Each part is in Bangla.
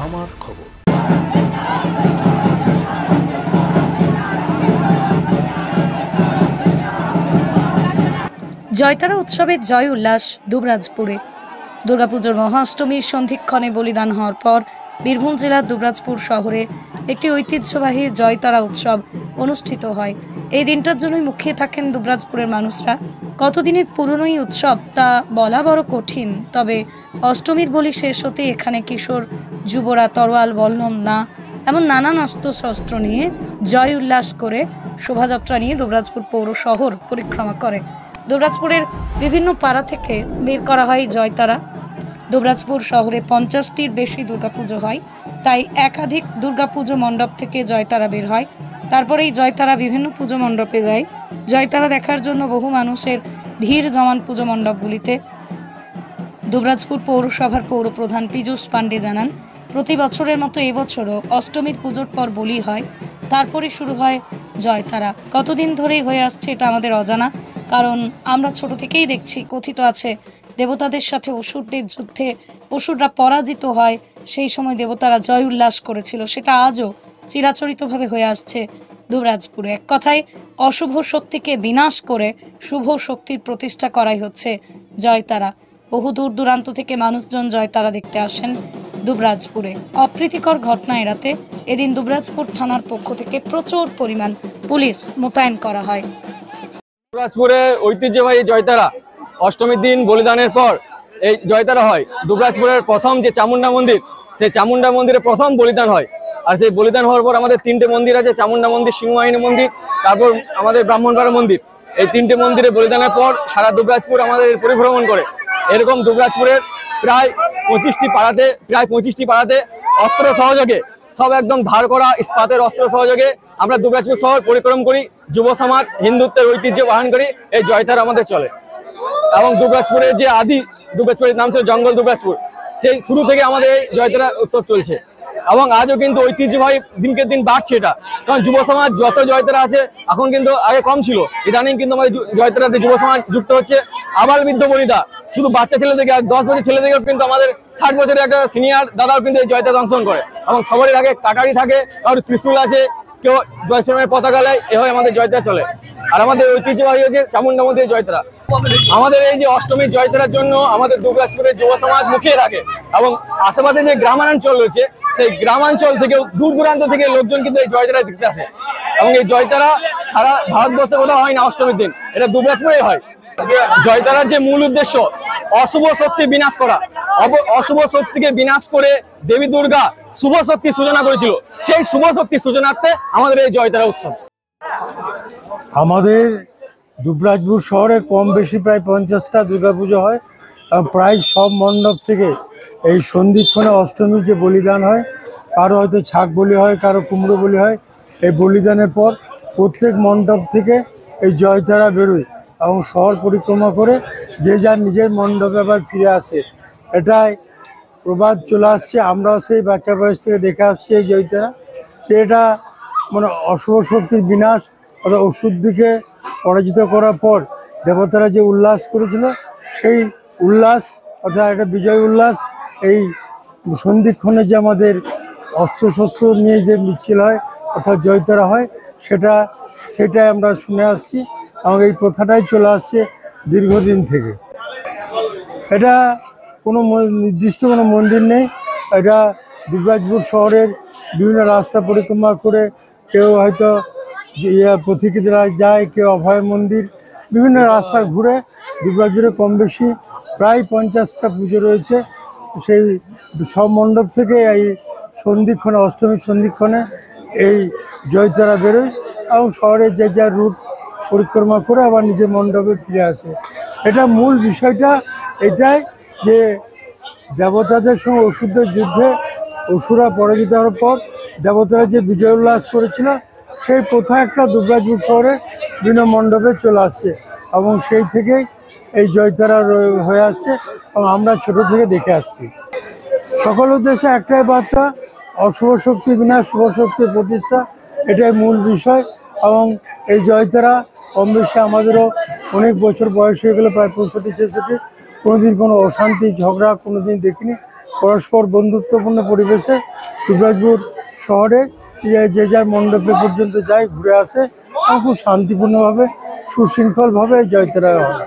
আমার খবর। জয়তারা উৎসবের জয় উল্লাস দুবরাজপুরে। দুর্গাপুজোর মহাষ্টমীর সন্ধিক্ষণে বলিদান হওয়ার পর বীরভূম জেলার দুবরাজপুর শহরে একটি ঐতিহ্যবাহী জয়তারা উৎসব অনুষ্ঠিত হয়। এই দিনটার জন্যই মুখিয়ে থাকেন দুবরাজপুরের মানুষরা। কতদিনের পুরনো এই উৎসব তা বলা বড় কঠিন, তবে অষ্টমীর বলি শেষ হতে এখানে কিশোর যুবরা তরোয়াল বল্লম না এমন নানান অস্ত্রশস্ত্র নিয়ে জয় উল্লাস করে শোভাযাত্রা নিয়ে দুবরাজপুর পৌর শহর পরিক্রমা করে। দুবরাজপুরের বিভিন্ন পাড়া থেকে বের করা হয় জয়তারা। দুবরাজপুর শহরে 50টির বেশি দুর্গাপুজো হয়, তাই একাধিক দুর্গাপুজো মণ্ডপ থেকে জয়তারা বের হয়। তারপরে এই জয়তারা বিভিন্ন পুজো মণ্ডপে যায়। জয়তারা দেখার জন্য বহু মানুষের ভিড় জমান পুজো মণ্ডপগুলিতে। দুবরাজপুর পৌরসভার পৌরপ্রধান পীযূষ পাণ্ডে জানান, প্রতি বছরের মতো এবছরও অষ্টমীর পুজোর পর বলি হয়, তারপরে শুরু হয় জয়তারা। কতদিন ধরেই হয়ে আসছে এটা আমাদের অজানা, কারণ আমরা ছোট থেকেই দেখছি কথিত আছে দেবতাদের সাথে অসুরদের যুদ্ধে অসুররা পরাজিত হয়, সেই সময় দেবতারা জয় উল্লাস করেছিল। সেটা আজও চিরাচরিতভাবে হয়ে আসছে দুবরাজপুরে। এক কথায় অশুভ শক্তিকে বিনাশ করে শুভ শক্তির প্রতিষ্ঠা করাই হচ্ছে জয়তারা। বহু দূর দূরান্ত থেকে মানুষজন জয়তারা দেখতে আসেন দুবরাজপুরে। অপ্রীতিকর ঘটনা এড়াতে এদিন দুবরাজপুর থানার পক্ষ থেকে প্রচুর পরিমাণ পুলিশ মোতায়েন করা হয়। দুবরাজপুরে ঐতিহ্যবাহী জয়তারা অষ্টমীর দিন বলিদানের পর এই জয়তারা হয়। দুবরাজপুরের প্রথম যে চামুন্ডা মন্দির, সেই চামুন্ডা মন্দিরে প্রথম বলিদান হয়। আর সেই বলিদান হওয়ার পর আমাদের 3টে মন্দির আছে, চামুন্ডা মন্দির, সিংহবাহিনী মন্দির, তারপর আমাদের ব্রাহ্মণপাড়া মন্দির। এই 3টে মন্দিরে বলিদানের পর সারা দুবরাজপুর আমাদের পরিভ্রমণ করে। এরকম দুবরাজপুরের প্রায় 25টি পাড়াতে অস্ত্র সহযোগে, সব একদম ধার করা ইস্পাতের অস্ত্র সহযোগে আমরা দুবরাজপুর শহর পরিক্রম করি। যুব সমাজ হিন্দুত্বের ঐতিহ্য বহন করি। এই জয়তারা আমাদের চলে। এবং দুবরাজপুরের যে দুবরাজপুরের নাম ছিল জঙ্গল দুবরাজপুর, সেই শুরু থেকে আমাদের এই জয়তারা উৎসব চলছে। এবং আজও কিন্তু ঐতিহ্যবাহী দিনকে দিন বাড়ছে এটা, কারণ যুব সমাজ যত জয়তারা আছে এখন কিন্তু আগে কম ছিল, ইদানিং কিন্তু আমাদের জয়তারাতে যুব সমাজ যুক্ত হচ্ছে। আবাল বৃদ্ধ বনিতা, শুধু বাচ্চা ছেলে থেকে 10 বছর ছেলে থেকেও কিন্তু আমাদের 60 বছরের একটা সিনিয়র দাদাও কিন্তু এই জয়তারা অংশগ্রহণ করে। এবং সবারই আগে কাটারি থাকে, কারোর ত্রিশূল আছে, কেউ জয় শ্রীরামের পতাকা নেয়, এভাবে আমাদের জয়তারা চলে। আর আমাদের ঐতিহ্যবাহী হচ্ছে চামুন্ডা মন্দিরের জয়তারা। আমাদের এই যে অষ্টমীর জয়তারার জন্য আমাদের দুবরাজপুরের যুব সমাজ মুখিয়ে থাকে, এবং আশেপাশে যে গ্রামাঞ্চল রয়েছে সেই গ্রামাঞ্চল থেকে দূর দূরান্ত থেকে লোকজন কিন্তু এই জয়তারা দেখতে আসে। এবং এই জয়তারা সারা ভারতবর্ষে কোথাও হয় না অষ্টমীর দিন, এটা দুবরাজপুরেই হয়। জয়তারার যে মূল উদ্দেশ্য অশুভ শক্তি বিনাশ করা। অশুভ শক্তিকে বিনাশ করে দেবী দুর্গা শুভ শক্তি সূচনা করেছিল, সেই শুভ শক্তি সূচনার্থে আমাদের এই জয়তারা উৎসব। আমাদের দুবরাজপুর শহরে কম বেশি প্রায় 50টা দুর্গাপুজো হয়। প্রায় সব মণ্ডপ থেকে এই সন্ধিক্ষণে অষ্টমীর যে বলিদান হয়, কারো হয়তো ছাগ বলি হয়, কারো কুমড়ো বলি হয়। এই বলিদানের পর প্রত্যেক মণ্ডপ থেকে এই জয়তারা বেরোয় এবং শহর পরিক্রমা করে যে যার নিজের মণ্ডপে আবার ফিরে আসে। এটাই প্রবাদ চলে আসছে, আমরাও সেই বাচ্চা বয়স থেকে দেখে আসছি এই জয়তারা। এটা মানে অশুভ শক্তির বিনাশ অর্থাৎ অশুদ্ধিকে পরাজিত করার পর দেবতারা যে উল্লাস করেছিল, সেই উল্লাস অর্থাৎ একটা বিজয় উল্লাস। এই সন্ধিক্ষণে যে আমাদের অস্ত্রশস্ত্র নিয়ে যে মিছিল হয় অর্থাৎ জয়তারা হয়, সেটাই আমরা শুনে আসছি এবং এই প্রথাটাই চলে আসছে দীর্ঘদিন থেকে। এটা কোনো নির্দিষ্ট কোনো মন্দির নেই, এটা দুবরাজপুর শহরের বিভিন্ন রাস্তা পরিক্রমা করে কেউ হয়তো পথিকরা যায়, কেউ অভয় মন্দির, বিভিন্ন রাস্তা ঘুরে দুবরাজপুরে কম বেশি প্রায় 50টা পুজো রয়েছে। সেই সব মণ্ডপ থেকে এই সন্ধিক্ষণে অষ্টমীর সন্ধিক্ষণে এই জয়তারা বেরোয় এবং শহরের যে যার রুট পরিক্রমা করে আবার নিজের মণ্ডপে ফিরে আসে। এটা মূল বিষয়টা এটাই যে দেবতাদের সঙ্গে অসুরদের যুদ্ধে অসুরা পরাজিত হওয়ার পর দেবতারা যে বিজয় উল্লাস করেছিল, সেই প্রথা একটা দুবরাজপুর শহরের বিভিন্ন মণ্ডপে চলে আসছে এবং সেই থেকেই এই জয়তারা হয়ে আসছে এবং আমরা ছোট থেকে দেখে আসছি। সকল উদ্দেশ্যে একটাই বার্তা, অশুভ শক্তি বিনাশ, শুভ শক্তির প্রতিষ্ঠা, এটাই মূল বিষয়। এবং এই জয়তারা কম বেশি আমাদেরও অনেক বছর বয়স হয়ে গেল, প্রায় 65-66, কোনোদিন কোনো অশান্তি ঝগড়া কোনোদিন দেখিনি। পরস্পর বন্ধুত্বপূর্ণ পরিবেশে দুবরাজপুর শহরে যে যার মণ্ডপে পর্যন্ত যায়, ঘুরে আসে এবং খুব শান্তিপূর্ণভাবে সুশৃঙ্খলভাবে জয়তারা হয়।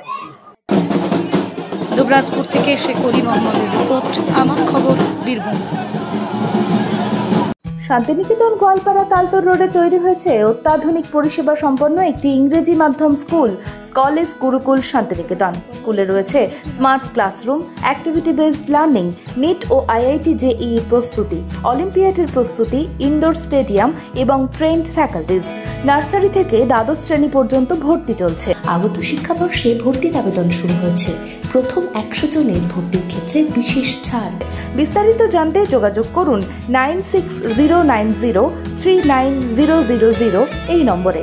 দুবরাজপুর থেকে শেখ অলি মোহাম্মদের রিপোর্ট, আমার খবর, বীরভূম। শান্তিনিকেতন গোয়ালপাড়া তালতর রোডে তৈরি হয়েছে অত্যাধুনিক পরিষেবা সম্পন্ন একটি ইংরেজি মাধ্যম স্কুল, স্কলেজ গুরুকুল শান্তিনিকেতন। স্কুলে রয়েছে smart classroom, activity based learning, NEET ও আইআইটি জেইই প্রস্তুতি, অলিম্পিয়াডের প্রস্তুতি, ইনডোর স্টেডিয়াম এবং ট্রেন্ড ফ্যাকাল্টিজ। নার্সারি থেকে দ্বাদশ শ্রেণী পর্যন্ত ভর্তি চলছে। আগত শিক্ষাবর্ষে ভর্তির আবেদন শুরু হয়েছে। প্রথম 100 জনের ভর্তির ক্ষেত্রে বিশেষ ছাড়। বিস্তারিত জানতে যোগাযোগ করুন 9609039000 এই নম্বরে।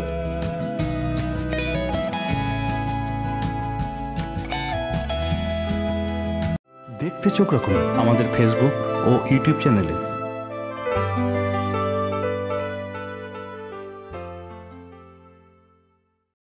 দেখতে চোখ রাখুন আমাদের ফেসবুক ও ইউটিউব চ্যানেলে।